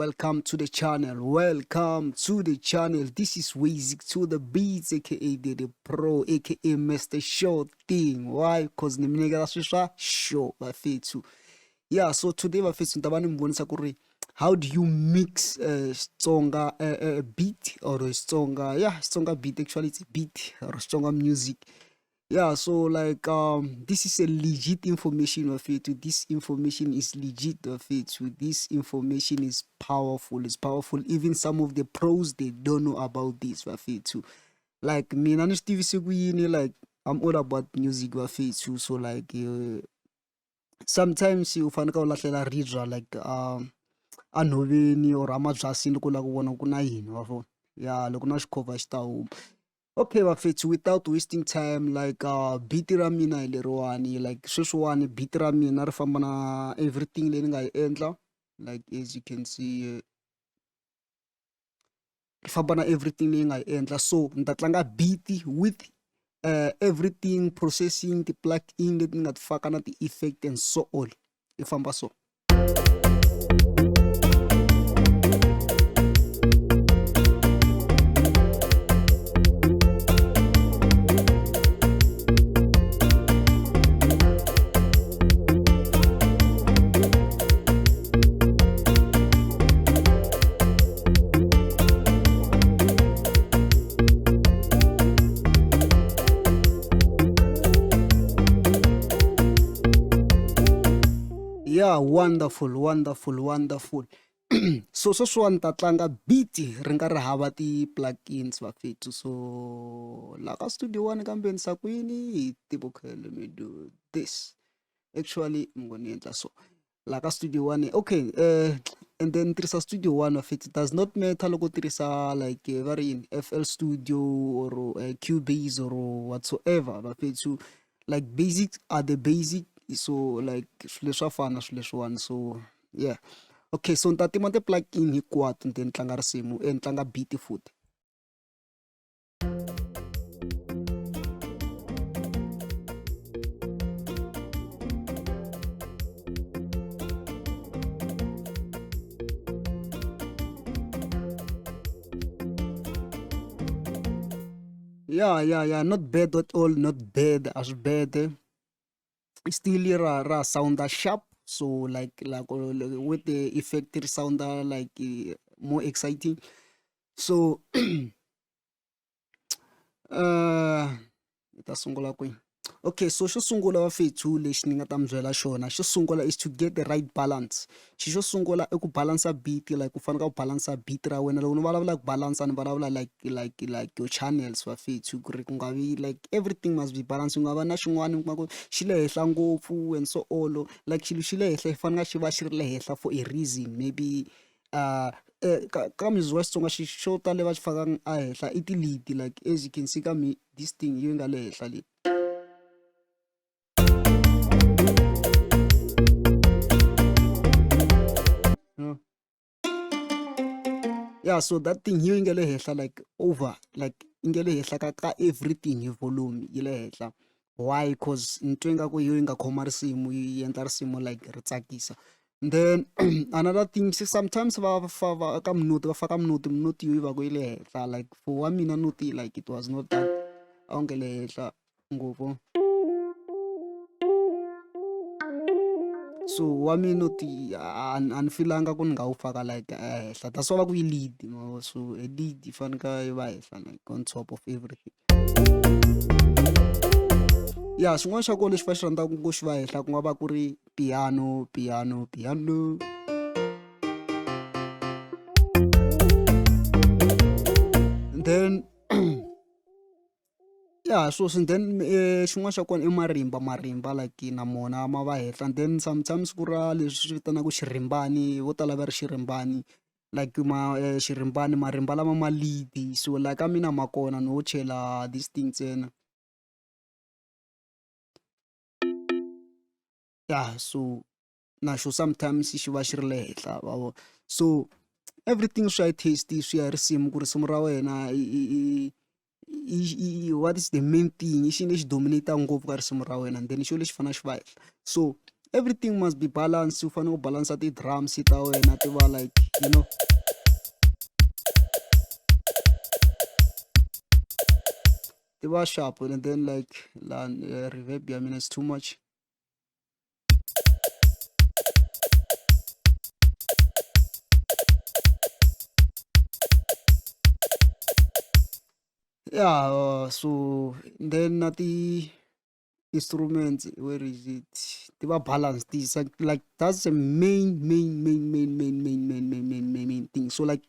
welcome to the channel. Welcome to the channel. This is wysicbeats Beats, aka the Pro, aka Mr. Show Thing. Why? Because nimineka swisha show bafethu. Yeah, so today bafethu ndabani mbonisa kuri how do you mix Xitsonga beat or Xitsonga beat. Actually it's a beat or Xitsonga music. Yeah, so like this is a legit information of it. This information is legit of it. This information is powerful. It's powerful. Even some of the pros they don't know about this of it too. Like me and Steve Seguini, like I'm all about music of it too. So like sometimes you find out like a reader like anoveni or amajasi loko la ku vona ku na yini wa vona. Yeah, loko na xikhova xi ta huma. Okay, bafethu, without wasting time, like beat ra mina hi leriwani, like sweswiwani beat ra mina ri famba na everything leyi ni nga yi endla, like as you can see ri famba na everything leyi nga yi endla. So ni ta tlanga beat with everything, processing ti plug in leti ni nga ti faka na ti effect and so on, i famba so. Yeah, wonderful. So sweswiwani ta tlanga beat ri nga ri hava ti-plugins bafethu. So la ka studio one kambe ni sa kwini okay, let me do this. Actually I'm gonna endla so la ka studio one. Okay, and then tirhisa studio one bafethu. It does not matter loko tirhisa like very in FL Studio or Cubase or whatsoever bafethu. Like basics are the basic. So like one. So yeah, okay, so ntatima the plug in hikwatu then tlanga risimu and tlanga beat futhi. Yeah, not bad at all, not bad as bad. Still ra sound sharp, so like with the effect it sound like more exciting. So ta sungula kwihi? Okay, so xo sungula bafethu lexi ni nga ta mi byela xona, xo sungula is to get the right balance. Xo sungula i ku balansa beat, like u fanele ku balansa beat ra wena. Loko ni vulavula ku balansa ni vulavula like your channels bafethu, ku ri ku nga vi like everything must be balanced. Ku nga va na xin'wana mi kuma ku xi le henhla ngopfu and so all, like xilo xi le henhla xi fanele xi va xi ri le henhla for a reason. Maybe ka music wa Xitsonga xo tale va xi fakang a henhla i ti-lead, like as you can see ka me this thing yi nga le henhla leyi. Yeah, so that thing here ingele hehla like over, like ingele hehla ka everything hi volume yi le henhla. Why? Because ntwenga ku hiyo inga khoma risimu yi endla risimu like ri tsakisa. Then another thing, sometimes va ka minuti va faka minuti yo va ku yi le henhla, like for 1 minute like it was not that a wu nge le henhla ngopfu. So 1 minute an filanga ku ni nga wu faka like henhla, that's why va ku yi lead. So a lead yi fanele yi va henhla like on top of everything. Yeah, xin'wana xa kona lexi va xi rhandzaka ku xi va henhla ku nga va ku ri piano. Then yeah, so then xin'wana xa kona i marimba like na mona ma va henhla. And then sometimes ku ra leswi swi vitanaka xirimbani, vo tala va ri xirimbani, like xirimbani marimba lama ma lead. So like ka mina ma kona no chela these things ntsena. Yeah, so naxo sometimes xi va xi ri le henhla va vo. So everything swi ya taste, swi ya risimu ku risimu ra wena what is the main thing, i xi lexi dominate ngopfu ka risimu ra wena, and then xo lexi fanele xi va henhla. So everything must be balanced. You fanele balance the drums ta wena ti va like, you know, ti va sharp, and then like la reverb ya mina is too much. Yeah, so then the instruments, where is it? They were balanced. This like that's the main thing. So like,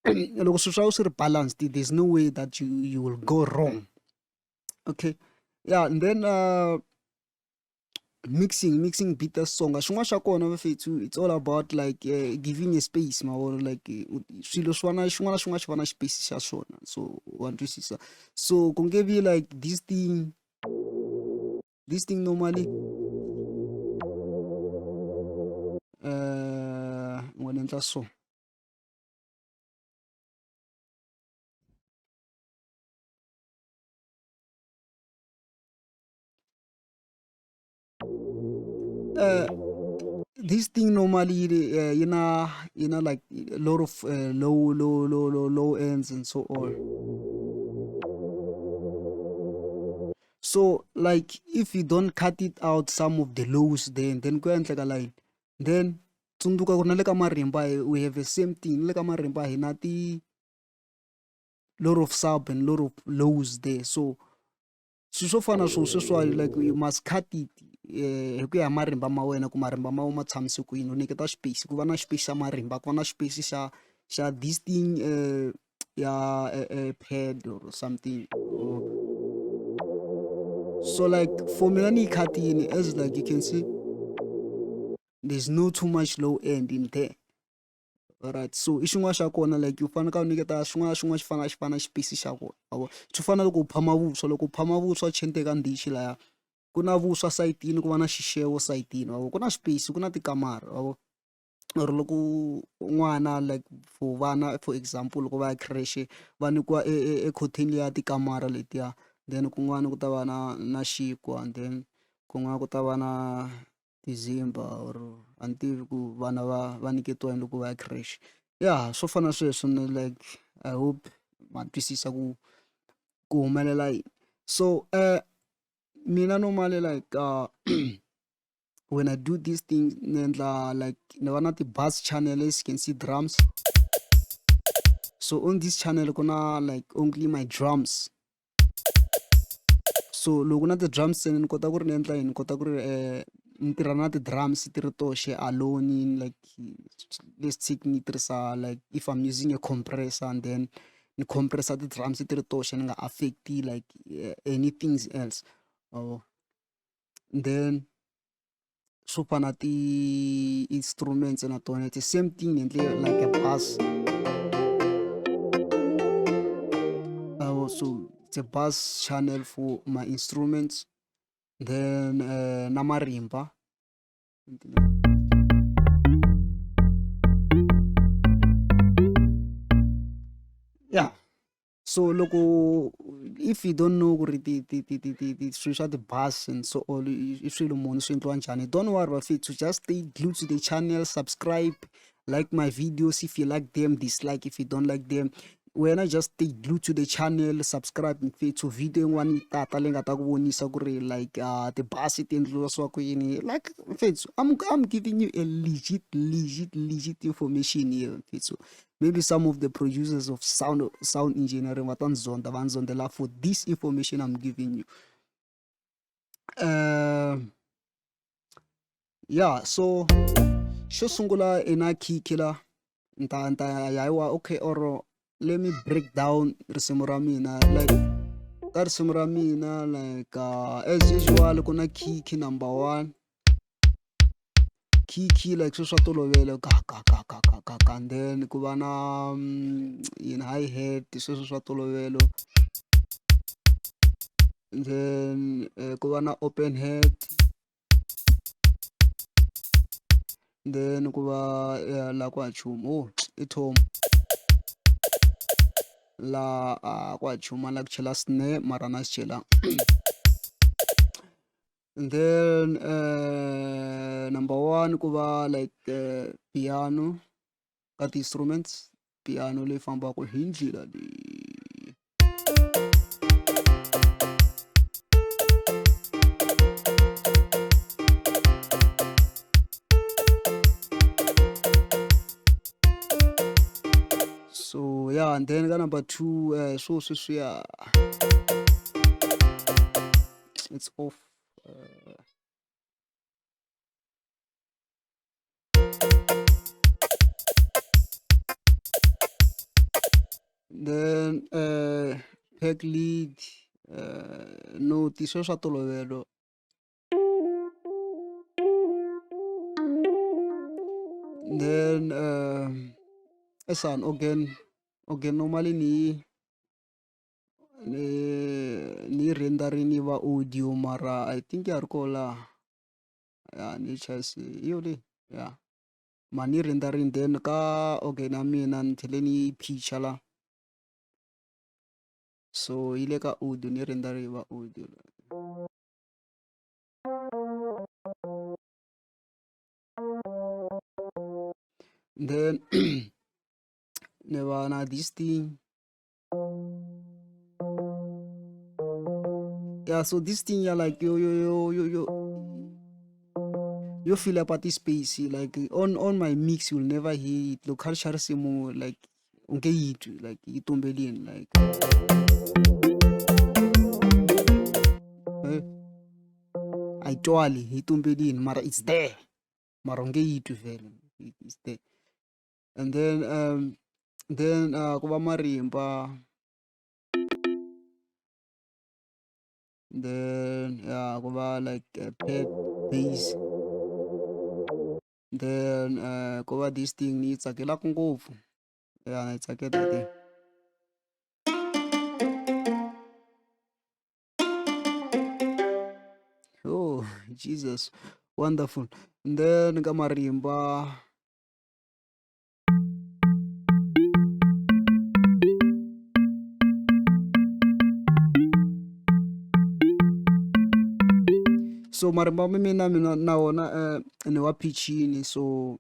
loko swilo swa wena swi ri balanced, there's no way that you will go wrong. Okay, yeah, and then mixing beat a song. Xin'wana xa kona bafethu, it's all about like giving a space, or like swilo xin'wana na xin'wana xi va na space xa swona. So wa twisisa. So ku nge vi like this thing normally ngone endla so. This thing normally you know like a lot of low ends and so on. So like if you don't cut it out some of the lows, then go and like a line, then tsundzuka ku ri na le ka marimba we have the same thing. Le ka marimba hi na ti lot of sub and lot of lows there. So swilo swo fana swo sweswiwani, like you must cut it hi ku ya marimba ma wena, ku marimba ma ma tshamise ku yini, u nyiketa space, ku va na space xa marimba, ku va na space xa this thing ya pad or something. So like for me ni cutting, as like you can see, there's no too much low end in there. Alright, so i xin'wana xa kona, like u fanele ka u nyiketa xin'wana na xin'wana xi fana space xa kona. Swi fana loko u phama vuswa, loko u phama vuswa chente ka ndichi laya, ku na vuswa sayitini, ku va na xixevo sayitini, ku na space, ku na tikamara, or loko n'wana like for vana, for example loko va ya creche va nyikiwa ekhoteni ya tikamara letiya, then kun'wana ku ta va na xinkwa, and then kun'wana ku ta va na tizimba, or a ni tivi ku vana va nyiketiwa yini loko va ya creche. Yeah, swo fana sweswo, like I hope ma twisisa ku humelela yini. So mina normally like when I do these things, like na ti-bass channel, as you can see drums. So on this channel kuna like only my drums. So loko na ti-drums ni kota ku ri ni endla yini, ni kota ku ri ni tirha na ti-drums ti ri toxe alone, like let's take ni tirhisa, like if I'm using a compressor, and then ni compressor ti-drums ti ri toxe, ni nga affect like anything else. Then swo fana ti-instruments na tona, it's the same thing ni endle like a bass. So it's a bass channel for my instruments, then na marimba. Yeah, so loko if you don't know the swilo the bass and so all, i swilo muni swi endliwa njhani, don't worry bafethu, just stay glued to the channel, subscribe, like my videos if you like them, dislike if you don't like them. Wena just stay glued to the channel, subscribe mfethu, video yin'wana yi tata leyi nga ta ku vonisa ku ri like the bass ti endliwa swa ku yini, like mfethu, I'm giving you a legit information here mfethu. Maybe some of the producers of sound engineering vatanzonda vanzondela for this information I'm giving you. Yeah, so xo sungula ina kick la nta yayiwa, okay, or let me break down risimu ra mina, like ka risimu ra mina, like as usual ku na kick number 1, key like swilo swa tolovela ka, and then ku va na hi-hat, sweswo swa tolovelo, then ku va na open hat, then ku va la kwa chumu i tom la kwa chuma la ku chela snare mara na xi chela And then number one ku va like piano ka ti-instruments, piano leyi fambaka hi ndlela leyi. So yeah, and then ka number two swo sweswiya it's off. Then peg lead, note sweswo swa tolovelo. Then esan organ normally ni rendering yi va audio mara I think ya ri koho laha. Ya ni chase iyo le ya ma ni rendering then ka organ ya mina ni tlhele ni yi pitcha la, so yi le ka audio ni rendering yi va audio. Then ni va na this thing. Yeah, so this thing ya like you fill up at this space like on my mix you'll never hear it local simo like unke yitu like itumbelini like ayitwali itumbelini mara it's there mara unke yitu vele it's there. And then kuva marimba, then kuva like pad bass, then kuva this thing ni yi tsakelaka ngopfu ya na yi tsakela thing. Oh Jesus, wonderful. And then ka marimba, so marimba ma mina na wona ni wa pitchini, so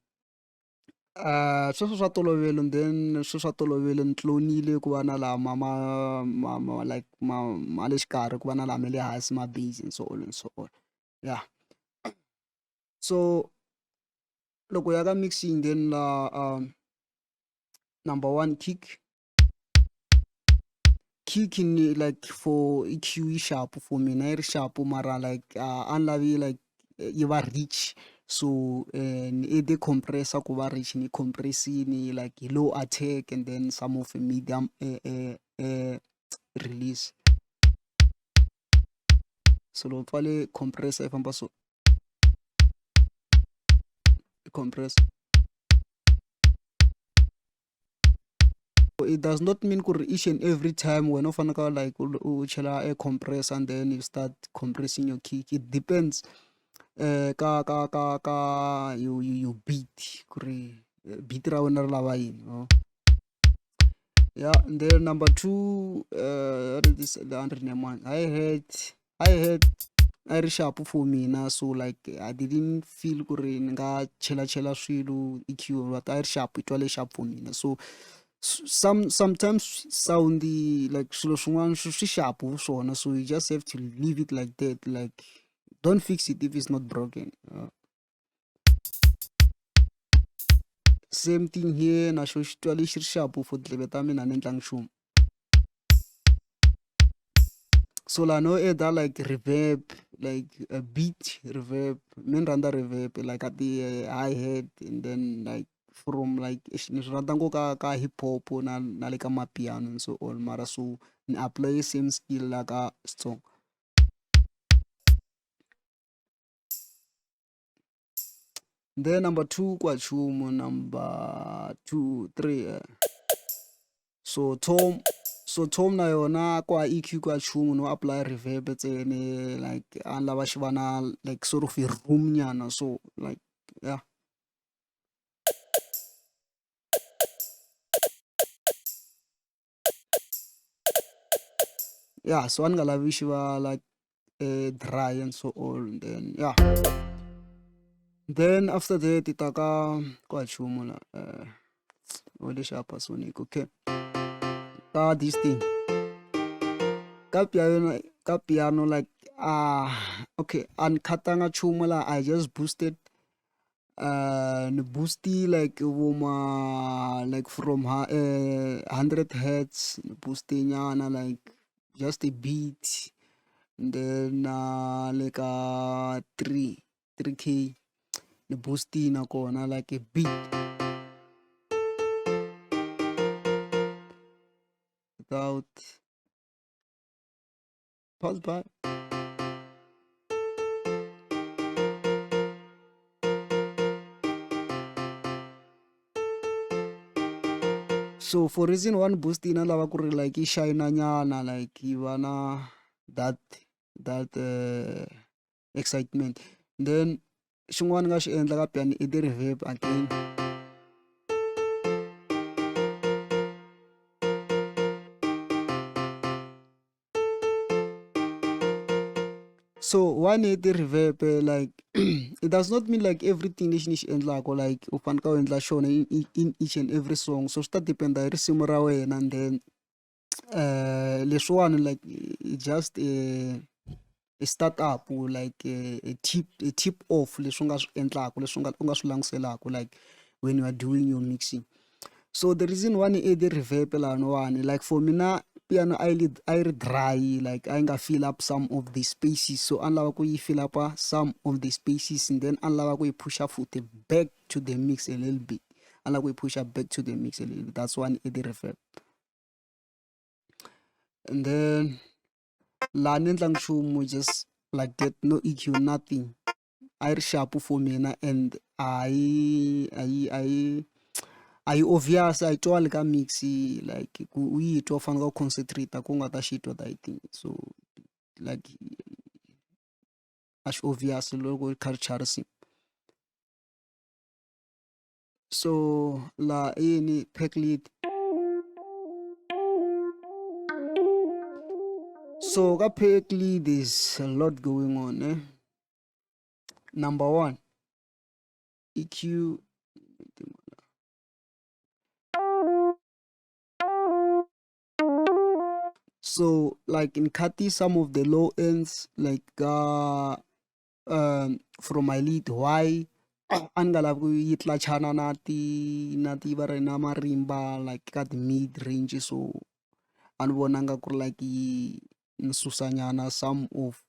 sweswo swa tolovelo. And then sweswo swa tolovelo ni tlonile ku va na laha ma like ma le xikarhi ku va na laha ma le hansi ma bass and so on and so on. Yeah, so loko ya ka mixing then number one kick ni like for EQ yi sharp for mina yi ri sharp mara like a ni lavi like yi va rich, so ni ede compressor ku va rich ni compressini like hi low attack and then some of a medium release. So loko pfale compressor yi famba so compress. It does not mean ku each and every time wena u faneka like u chela a compressor and then you start compressing your kick. It depends ka you beat ku ri beat ra wena ri lava yini. Yeah, and then number two what is this the under name one I had a ri sharp for mina, so like I didn't feel ku ri ni nga chela swilo EQ but a ri sharp, it twale sharp for mina. So sometimes sound like swilo swin'wana swi sharp swona, so you just have to leave it like that, like don't fix it if it's not broken. Same thing here na xo xi twale xi ri sharp for tindleve ta mina a ni endlangi nchumu. So la no add like reverb, like a beat reverb, mi ni rhandza reverb like at the hi-hat, and then like from like ni swi rhandza ngopfu ka hip hop na le ka mapiano and so on, mara so ni apply same skill la ka Xitsonga. Then number two kwa chumu, number 2 3 so tom na yona kwa EQ kwa chumu no apply reverb tsene like a ni lava xi va na like sort of a room nyana, so like yeah. Yeah, so a ni nga lavi xi va like dry and so on. Then yeah, then after that itaka kwa chumo la ole shapa sonic. Okay, this thing ka piano like okay, and katanga chumo la I just boosted the boosty like like from 100 hertz boosting yana like just a beat, and then like 3k the boosty na kona like a beat without pause by. So for reason one boosty na lava kuri like shine nyana like ivana that excitement. Then xin'wana nga xi endla ka piano i the reverb again. So one the reverb like it does not mean like everything lexi ni xi endlaka like u fanekele u endla xona in each and every song, so swi ta dependa hi risimu ra wena. And then leswiwani like just a startup like a tip off leswi u nga swi endlaka, leswi u nga swi languselaka like when you are doing your mixing. So the reason one is the reverb one like for me na piano I dry like I nga fill up some of the spaces, so unlava ku yi fill up some of the spaces, and then unlava ku yi push up foot back to the mix a little bit, unlava ku yi push up back to the mix a little bit. That's one is the reverb. And then la nendlang chumu just like that, no EQ, nothing. I sharp for me na, and I obvious I twal ka mix like ku yi to fanga ku concentrate ku nga ta shit what I think, so like as obvious logo culture sim. So la any pack lead, so ka pack lead is a lot going on. Number one, EQ. So like in Kati, some of the low ends like from my lead why angala ku yitla chana nati bare na marimba like kat mid range, so anbonanga ku like nsusanyana some of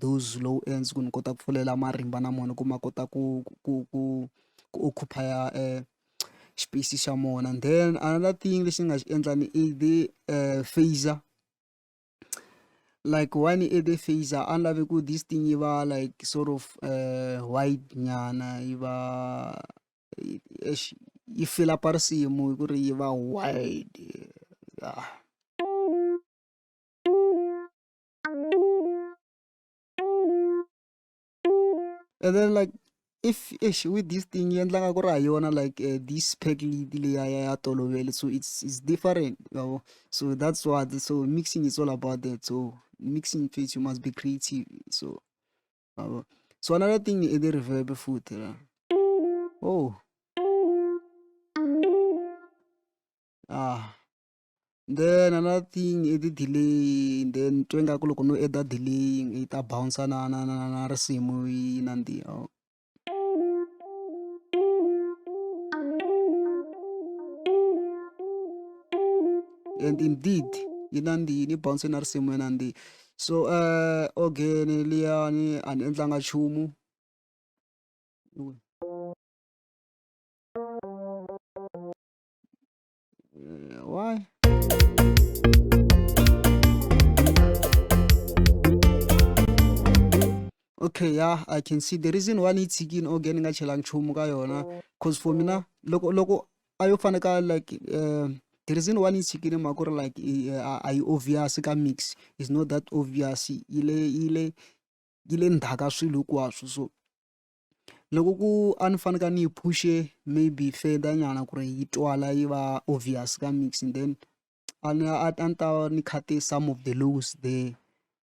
those low ends kun kota ku fulela marimba na mona kuma kota ku occupy space xa mona. And then another thing lexi nga xi endla ni i the phaser, like one i the phaser a ni lavi ku this thing yi va like sort of wide nyana, yi va yi fill up risimu ku ri yi va wide. And then like if with this thing yi endlaka ku ri ha yona like this pack lead leya ya tolovele, so it's different, you know? So that's what, so mixing is all about that. So mixing phase you must be creative, so so another thing is the reverb foot. Oh then another thing is the delay, then twenga ku loko no add delay yi ta bounce na risimu yi nandi. And indeed yinandi ni bounce na risimu nandi. So again liyani an endlanga chumu. Why? Okay, yeah, I can see the reason why it's again again nga chelang chumu ka yona, cause for me na loko ayo faneka like the reason why it's again makore like I obvious ka mix is not that obvious, ile ndhaka swilo kwaswo. So loko ku anfaneka ni pushe maybe further nyana ku ri yi twala yi va obvious ka mix, and then anta ni khate some of the lows there,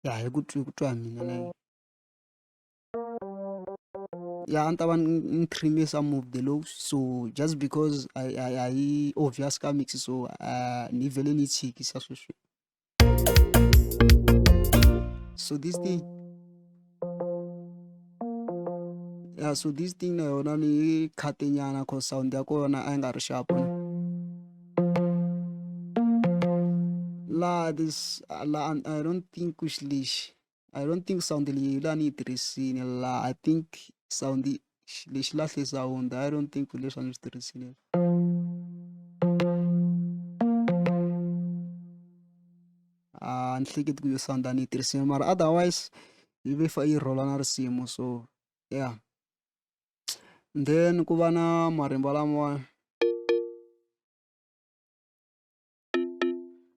yeah, hi ku twa mina like yeah, and I trim some of the lows. So just because I obvious ka mix, so ni vele ni cheeky sa so. So this thing, yeah, so this thing na yona ni khatenyana cause sound ya kona a nga ri sharp. La this la I don't think kushlish. I don't think sound li la ni tirhisini la I think sound lexi lahle sound I don't think leswi a ni swi tirhisini. Ni hleketi ku yo sound a ni yi tirhisini mara otherwise yi ve yi rhola na risimu so yeah. Then ku va na marimba lamawani.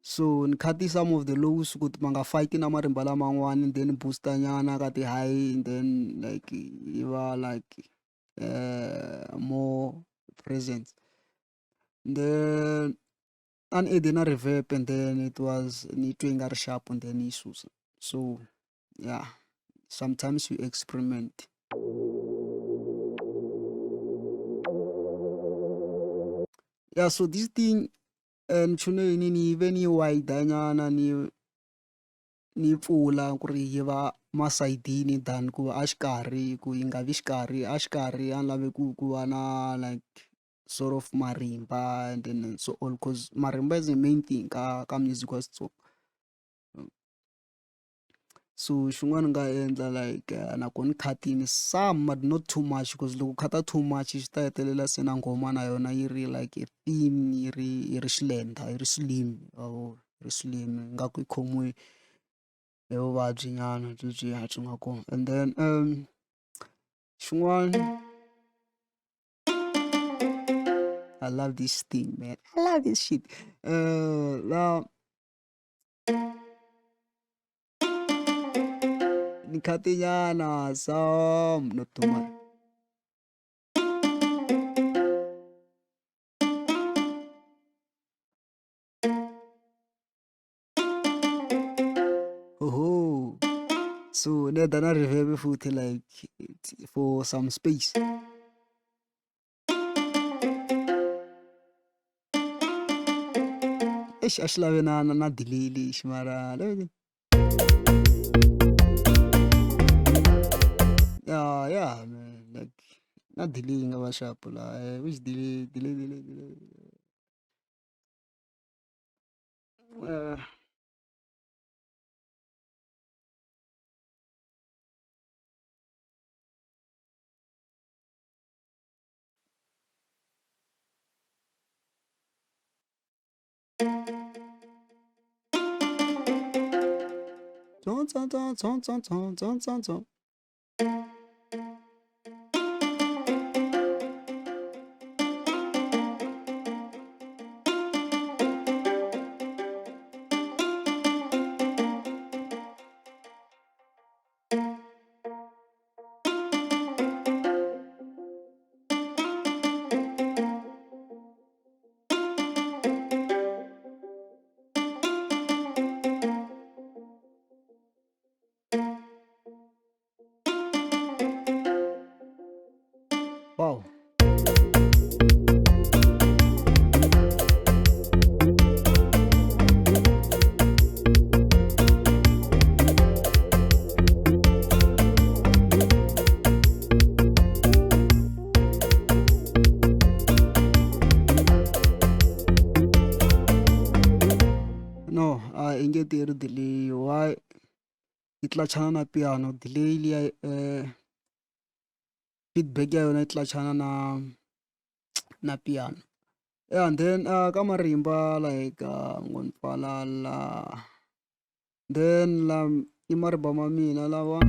So ni khati some of the lows ku ma nga faki na marimba laman'wani then booster nyana ka ti-high and then like yi va like more present. Then an add na reverb and then it was ni twe nga ri sharp and then yi susa. So yeah, sometimes you experiment. Yeah, so this thing nchuno yini ni ve ni wide nyana ni pfula ku ri yi va masayidini than ku a xikarhi ku yi nga vi xikarhi a xikarhi a ni lave ku va na like sort of marimba and then so all cause marimba is the main thing ka music wa Xitsonga. So xin'wana ni nga endla like nakona ni khatini some but not too much because loko khata too much swi ta hetelela se na nghoma na yona yi ri like a theme yi ri xilenda yi ri slim yi ri slim ingaku yi khomiwe hi vuvabyi nyana lebyiya byi nga kona and then xin'wana I love this thing man, I love this shit la ni khati nyana some not too much. Oh, so ne dana reverb futhi like for some space. Eish a xi lave na delay lexi mara yeah man like na delay yi nga va sharp la which delay ton. Wow. No, I nge tirhi delay why yi tlachana na piano delay liya feedback ya yona yi tlachana na piano. Yeah, and then ka marimba like ngonpfalala then la i marimba ma mina lawa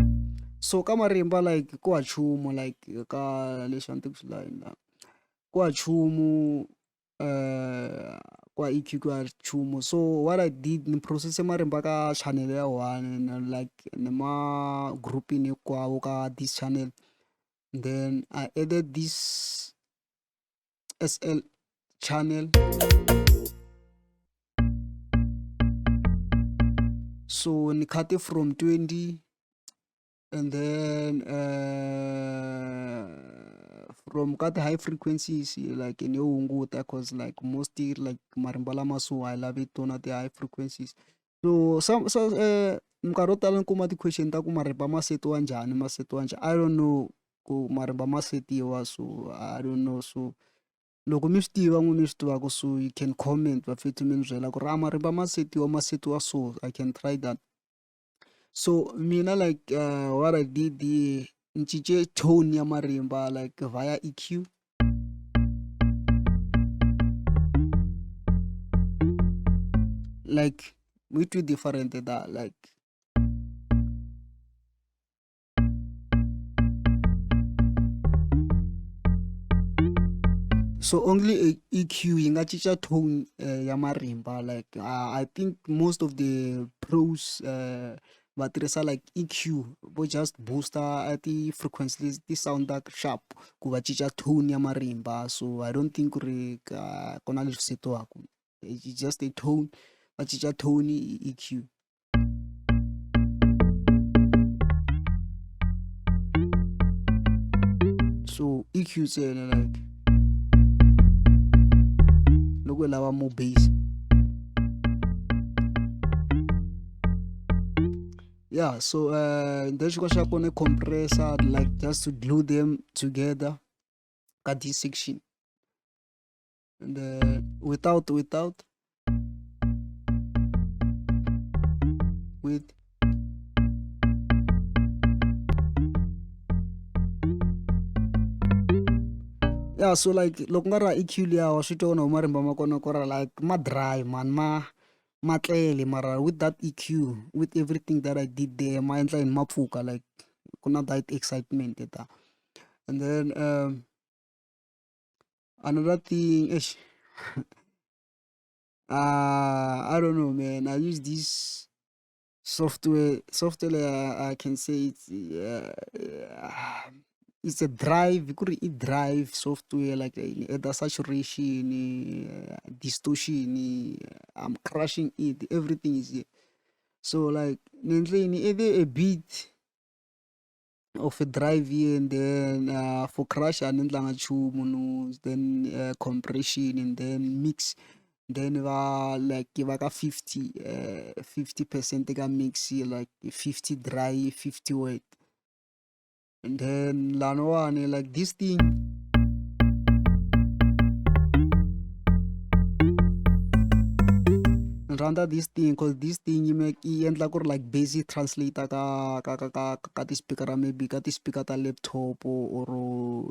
so ka marimba like ku wa chumu like ka leswi a ni swi la ku wa chumu kwa EQ ku wa chumu so what I did ni process marimba ka channel ya one and like ni ma grouping hinkwawo ka this channel then I added this SL channel So ni cut it from 20, and then from cut high frequencies like in hunguta, cause like mostly like marimba lama so I love it on the high frequencies. So minkarhi yo tala ni kuma ti-question ta ku marimba ma setiwa njhani ma setiwa njhani, I don't know ku marimba ma setiwa, so I don't know. So loko mi swi tiva n'wini mi swi tivaka, so you can comment va fethu mi ni byela ku ri marimba ma setiwa so I can try that. So mina like what I did ni cince tone ya marimba like via EQ. Like we two different that like so only EQ yi nga cinca tone ya marimba. Like I think most of the pros va tirhisa like EQ vo just booster ti-frequencies ti sound sharp ku va cinca tone ya marimba. So I don't think ku ri ku na leswi setiwaku, it's just a tone, va cinca tone EQ. So EQ ntsena like loko hi lava more bass. Yeah, so then xin'wana xa kona compressor, like just to glue them together ka this section, and without with yeah. So like loko nga ra EQ liya wa swi twa na marimba ma kona ku ra like ma dry man, ma tlele, mara with that EQ, with everything that I did there, ma endla yini ma pfuka, like ku na that excitement ta. And then another thing I don't know man, I use this software I can say it's a drive, ku ri I drive software like the saturation, distortion, I'm crushing it, everything is here. So like ni endle a beat of a drive here, and then for crush and endlanga nchumu no, then compression, and then mix, then like va ka 50% ka mix, like 50 dry 50 wet. And then lanwani like this thing randa this thing, cause this thing you make endla ku ri like basic translator ka ti-speaker maybe ka ti-speaker ta laptop or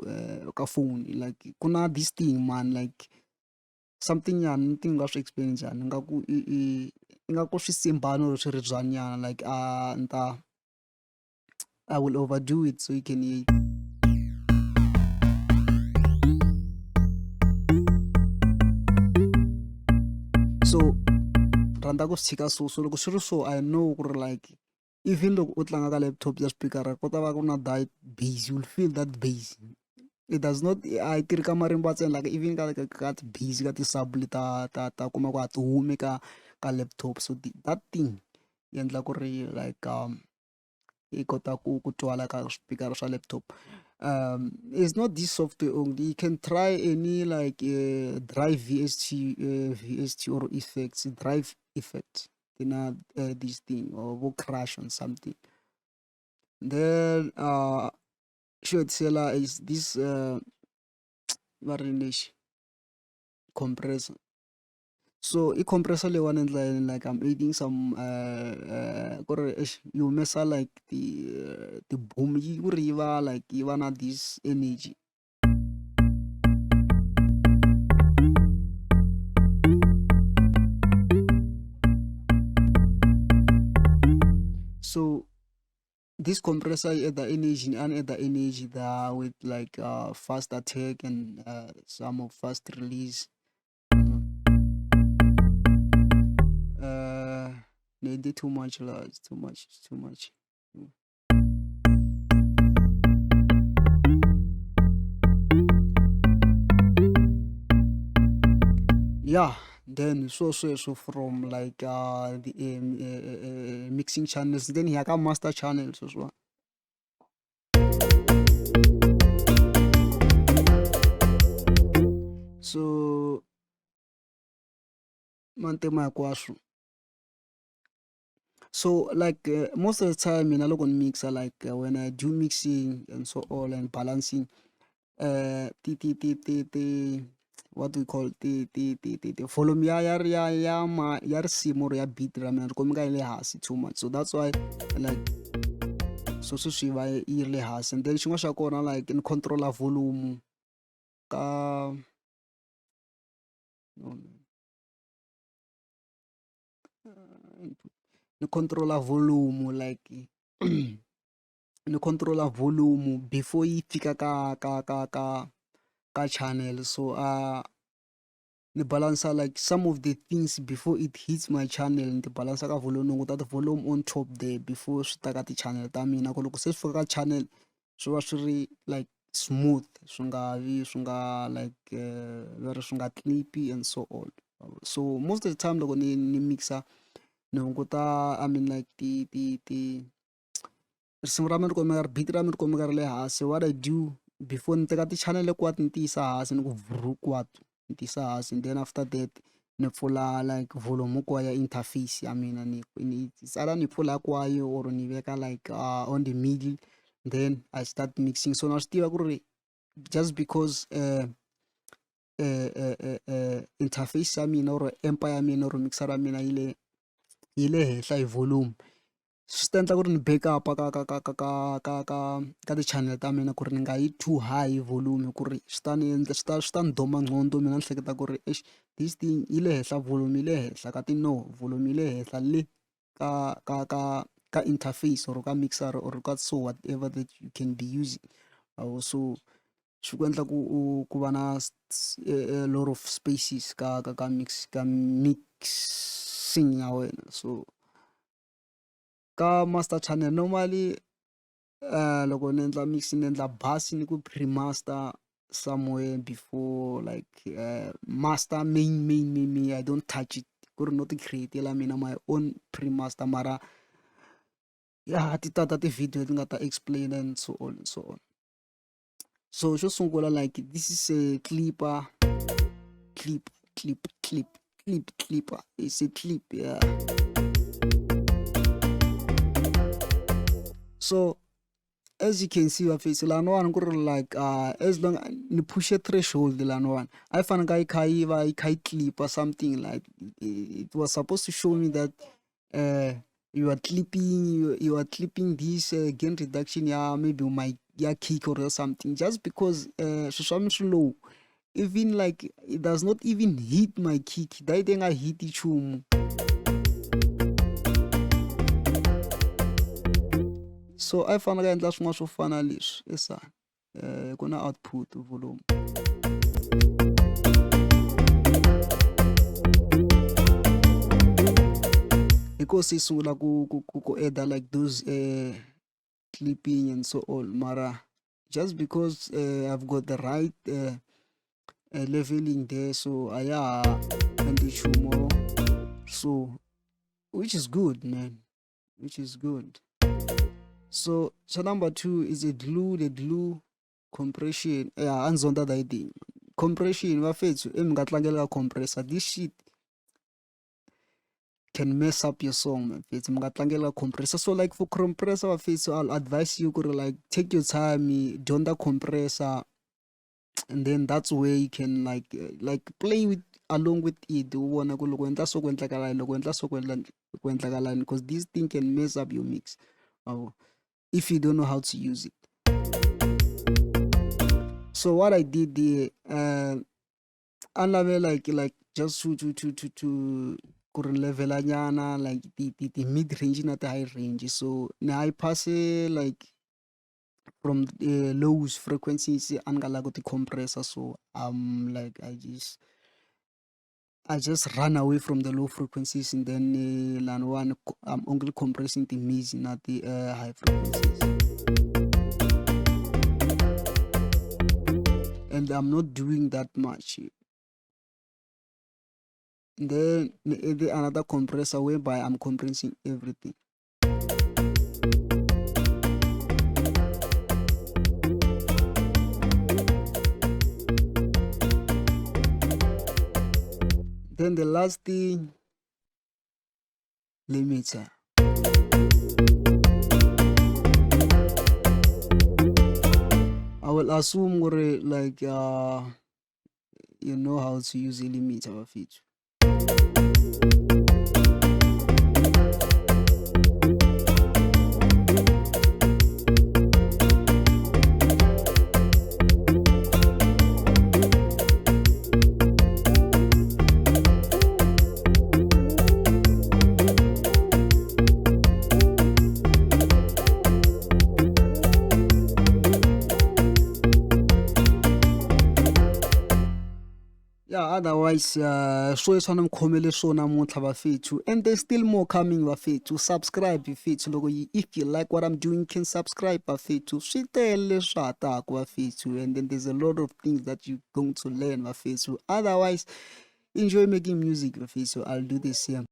ka phone. Like ku na this thing man, like something yani ni ti nga swi explain njhani, ingaku ingaku swi simbana or swi ri byanyana, like I will overdo it so you can hear it. So rhandza ku swi tshika so loko swi ri so I know ku ri like even loko u tlanga ka laptop ya speaker ko ta va ku na that bass, you will feel that bass. It does not a yi tirhi ka marimba ntsena, like even ka ti-bass ka ti-sub ta kuma ku a ti humi ka laptop. So that thing yi endla ku ri like yi kota ku twala ka swipikara swa laptop. It's not this software only, you can try any like drive VST or effects, drive effects, this thing or will crash on something. Then short seller is this what compressor. So I compressor le one and like I'm adding some you mess like the boom you river, like you wanna this energy. So this compressor add the energy and add the energy there with like fast attack and some of fast release. They did too much, it's too much. Yeah, then so from like the mixing channels, then here come master channels as well. So mantema hikwaswo. So like most of the time in a local mixer, like when I do mixing and so on and balancing, the what do we call the volume ya risimu or ya beat ra mina ri kumeka yi le hansi too much, so that's why like so swi va yi ri le hansi. And then xin'wana xa kona like ni controller volume ka ni controller volume like ni controller volume before yi fika ka channel, so ni balance like some of the things before it hits my channel, ni balance ka volume, ni hunguta the volume on top there before swi ta ka ti-channel ta mina, ku loko se swi fika ka channel swi va swi ri like smooth, swi nga like very swi nga clippy and so on. So most of the time loko ni mixa ni hunguta like ti risimu ra mina ri kumeka beat ra mina ri kumeka ri le hansi. What I do before ni teka ti-channel hinkwato ni ti yisa hansi, ni ku hinkwato ni ti yisa hansi, and then after that ni pfula like volume hinkwayo ya interface ya mina, it's either ni pfula hinkwayo or ni veka like on the middle, then I start mixing. So na swi tiva ku ri just because interface ya mina or amp ya mina or mixer ra mina yi le henhla hi volume, swi ta endla ku ri ni backup ka ti-channel ta mina ku ri ni nga yi too high volume, ku ri swi ta ni endla swi ta ni doma nqondo. Mina ni hleketa ku ri this thing yi le henhla, volume yi le henhla ka volume yi le henhla le ka interface or ka mixer or ka so whatever that you can be using. So swi ku endla ku va na a lot of spaces ka mixing ya wena. So ka master channel normally loko ni endla mix ni endla bass ni ku pre-master somewhere before like master main I don't touch it, ku ri no ti create-ela mina my own pre-master, mara ya ti tata ti-video ti nga ta explain and so on and so on. So xo sungula like this is a clipper, clipper, it's a clip, yeah. So as you can see your face lana one ku ri like as long ni push a threshold lana one I fanele ka yi kha yi clip or something, like it was supposed to show me that you are clipping this gain reduction ya maybe my ya kick or something, just because swi swa mi swi low, even like it does not even hit my kick, that thing I hit ichumu. So I fanele ka endla swin'wana swo fana leswi ku na output volume. Because se sungula ku add like those clipping and so on, mara just because I've got the right leveling there, so and the chumo, so which is good, man, which is good. So number 2 is the glue compression. Anzonda that thing. Compression va fethu mi nga tlangela compressor. This shit can mess up your song, man. Fethu mi nga tlangela compressor. So like for compressor va fethu, I'll advise you to like take your time, don't the compressor, and then that's where you can like play with along with it. U vona ku loko endla so ku endleka loko endla so ku endleka, because this thing can mess up your mix if you don't know how to use it. So what I did there, I love like just to level anyana, like the mid range not the high range. So now I pass like from low frequencies and got the compressor. So like I just run away from the low frequencies, and then I'm only compressing the mids, not the high frequencies. And I'm not doing that much. Then the another compressor whereby I'm compressing everything. Then the last thing, limiter. I will assume like you know how to use a limiter feature. Yeah, otherwise so it's on khomele swona namuntlha bafethu, and there's still more coming bafethu. Subscribe bafethu, loko if you like what I'm doing, can subscribe bafethu. Swi tele swa ha taka bafethu, and then there's a lot of things that you're going to learn bafethu. Otherwise, enjoy making music bafethu. I'll do this here.